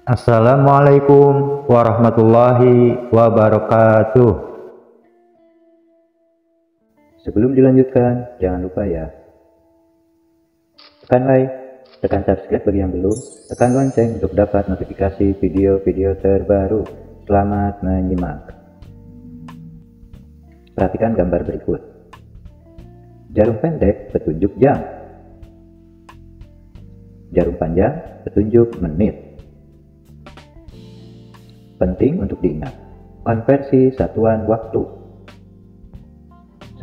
Assalamualaikum warahmatullahi wabarakatuh. Sebelum dilanjutkan, jangan lupa ya, tekan like, tekan subscribe bagi yang belum, tekan lonceng untuk dapat notifikasi video-video terbaru. Selamat menyimak. Perhatikan gambar berikut. Jarum pendek petunjuk jam, jarum panjang petunjuk menit. Penting untuk diingat, konversi satuan waktu.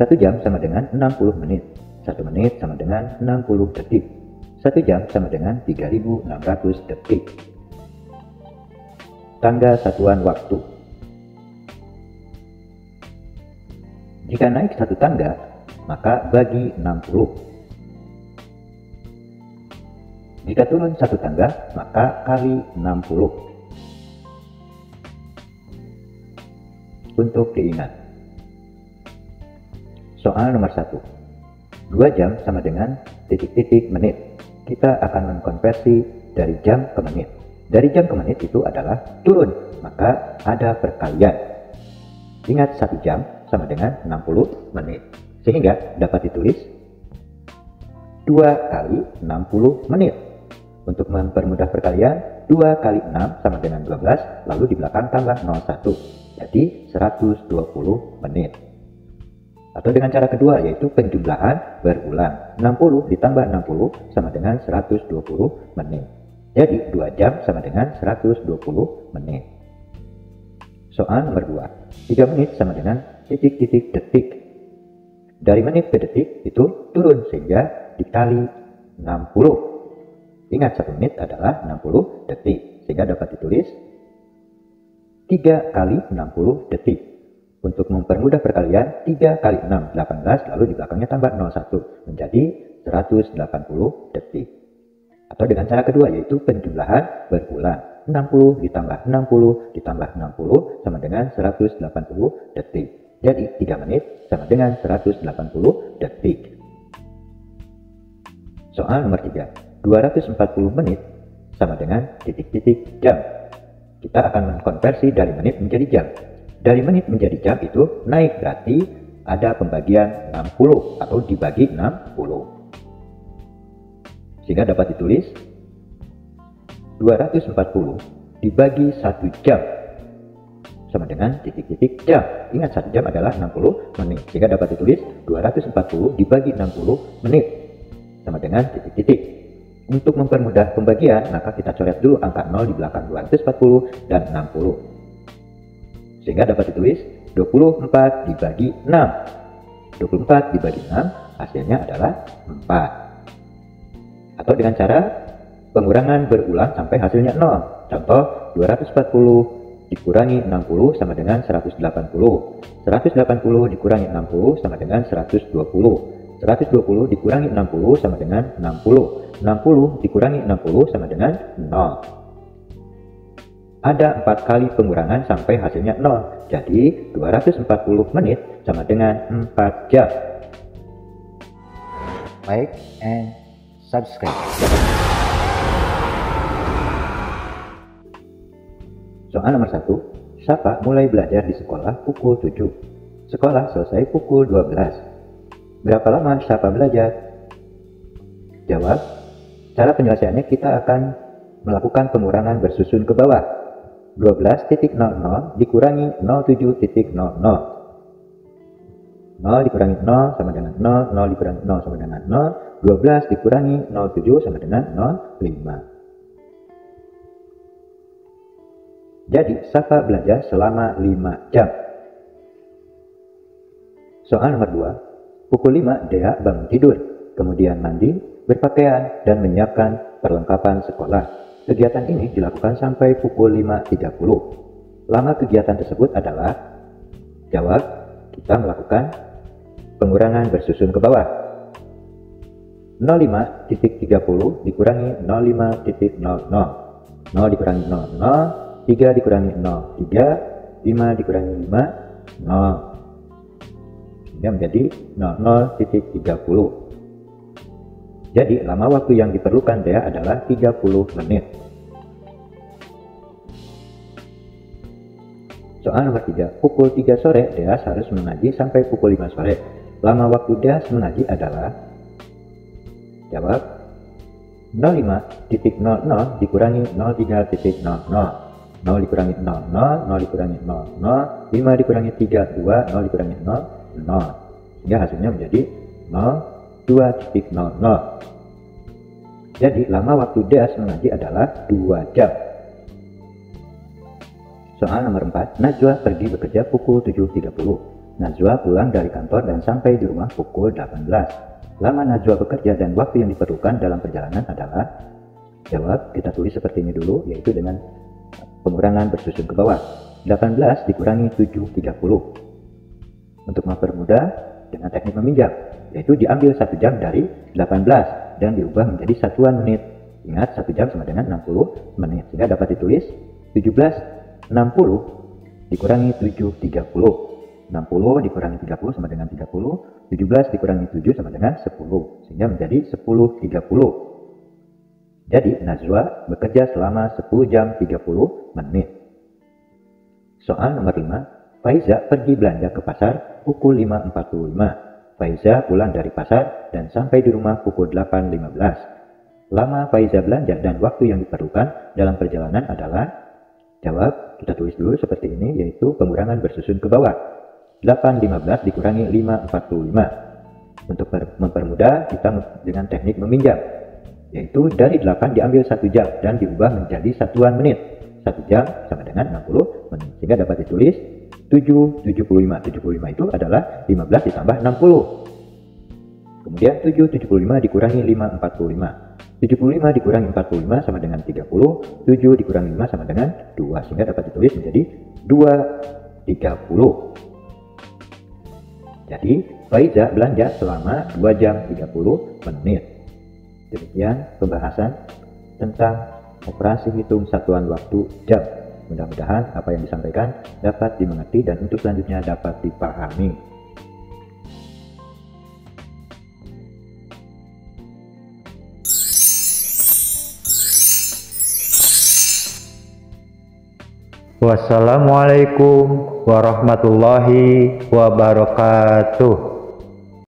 1 jam sama dengan 60 menit, 1 menit sama dengan 60 detik, 1 jam sama dengan 3600 detik. Tangga satuan waktu. Jika naik 1 tangga, maka bagi 60. Jika turun 1 tangga, maka kali 60. Untuk diingat, soal nomor 1. 2 jam sama dengan titik-titik menit. Kita akan mengkonversi dari jam ke menit. Dari jam ke menit itu adalah turun, maka ada perkalian. Ingat, 1 jam sama dengan 60 menit. Sehingga dapat ditulis 2 kali 60 menit. Untuk mempermudah perkalian, 2 kali 6 sama dengan 12, lalu di belakang tambah 01. Jadi 120 menit. Atau dengan cara kedua, yaitu penjumlahan berulang. 60 ditambah 60 sama dengan 120 menit. Jadi 2 jam sama dengan 120 menit. Soal nomor 2. 3 menit sama dengan titik-titik detik. Dari menit ke detik itu turun sehingga dikali 60. Ingat, 1 menit adalah 60 detik. Sehingga dapat ditulis 3 kali 60 detik. Untuk mempermudah perkalian, 3 kali 6, 18, lalu di belakangnya tambah 01, menjadi 180 detik. Atau dengan cara kedua, yaitu penjumlahan berulang. 60 ditambah 60 ditambah 60 sama dengan 180 detik. Jadi 3 menit sama dengan 180 detik. Soal nomor 3. 240 menit sama dengan titik-titik jam. Kita akan mengkonversi dari menit menjadi jam. Dari menit menjadi jam itu naik, berarti ada pembagian 60 atau dibagi 60. Sehingga dapat ditulis 240 dibagi 1 jam sama dengan titik-titik jam. Ingat, 1 jam adalah 60 menit. Sehingga dapat ditulis 240 dibagi 60 menit sama dengan titik-titik. Untuk mempermudah pembagian, maka kita coret dulu angka 0 di belakang 240 dan 60. Sehingga dapat ditulis 24 dibagi 6. 24 dibagi 6 hasilnya adalah 4. Atau dengan cara pengurangan berulang sampai hasilnya 0. Contoh, 240 dikurangi 60 sama dengan 180. 180 dikurangi 60 sama dengan 120. 120 dikurangi 60 sama dengan 60. 60 dikurangi 60 sama dengan 0. Ada 4 kali pengurangan sampai hasilnya 0. Jadi 240 menit sama dengan 4 jam. Like and subscribe. Soal nomor 1. Syafa mulai belajar di sekolah pukul 7. Sekolah selesai pukul 12. Berapa lama Syafa belajar? Jawab. Cara penyelesaiannya, kita akan melakukan pengurangan bersusun ke bawah. 12.00 dikurangi 07.00. 0 dikurangi 0 sama dengan 0, 0 dikurangi 0 sama dengan 0, 12 dikurangi 07 sama dengan 05. Jadi Syafa belajar selama 5 jam. Soal nomor 2. Pukul 5 Dea bangun tidur, kemudian mandi, berpakaian, dan menyiapkan perlengkapan sekolah. Kegiatan ini dilakukan sampai pukul 5.30. Lama kegiatan tersebut adalah, jawab, kita melakukan pengurangan bersusun ke bawah. 05.30 dikurangi 05.00. 0 dikurangi 00, 3 dikurangi 03, 5 dikurangi 5, 0. Sehingga menjadi 00.30. Jadi lama waktu yang diperlukan Dea adalah 30 menit. Soal nomor 3, pukul 3 sore Deas harus mengaji sampai pukul 5 sore. Lama waktu Deas mengaji adalah, jawab 05.00 dikurangi 03.00, 0 dikurangi 00, 0 dikurangi 00, 5 dikurangi 32, 0 dikurangi 0, 0. Sehingga hasilnya menjadi 02.00. Jadi lama waktu Deas mengaji adalah 2 jam. Soal nomor 4, Najwa pergi bekerja pukul 7.30. Najwa pulang dari kantor dan sampai di rumah pukul 18. Lama Najwa bekerja dan waktu yang diperlukan dalam perjalanan adalah, jawab kita tulis seperti ini dulu, yaitu dengan pengurangan bersusun ke bawah. 18 dikurangi 7.30. Untuk mempermudah dengan teknik meminjam, yaitu diambil 1 jam dari 18 dan diubah menjadi satuan menit. Ingat, 1 jam sama dengan 60 menit. Sehingga dapat ditulis 17.60 dikurangi 7.30. 60 dikurangi 30 sama dengan 30. 17 dikurangi 7 sama dengan 10. Sehingga menjadi 10.30. Jadi Najwa bekerja selama 10 jam 30 menit. Soal nomor 5, Faiza pergi belanja ke pasar pukul 5.45. Faiza pulang dari pasar dan sampai di rumah pukul 8.15. Lama Faiza belanja dan waktu yang diperlukan dalam perjalanan adalah, jawab kita tulis dulu seperti ini, yaitu pengurangan bersusun ke bawah. 8.15 dikurangi 5.45. Untuk mempermudah kita dengan teknik meminjam, yaitu dari 8 diambil 1 jam dan diubah menjadi satuan menit. 1 jam sama dengan 60 menit. Sehingga dapat ditulis 7.75. 75 itu adalah 15 ditambah 60. Kemudian 7.75 dikurangi 5.45. 75 dikurangi 45 sama dengan 30. 7 dikurangi 5 sama dengan 2. Sehingga dapat ditulis menjadi 2.30. Jadi Faiza belanja selama 2 jam 30 menit. Demikian pembahasan tentang operasi hitung satuan waktu jam. Mudah-mudahan apa yang disampaikan dapat dimengerti dan untuk selanjutnya dapat dipahami. Wassalamualaikum warahmatullahi wabarakatuh.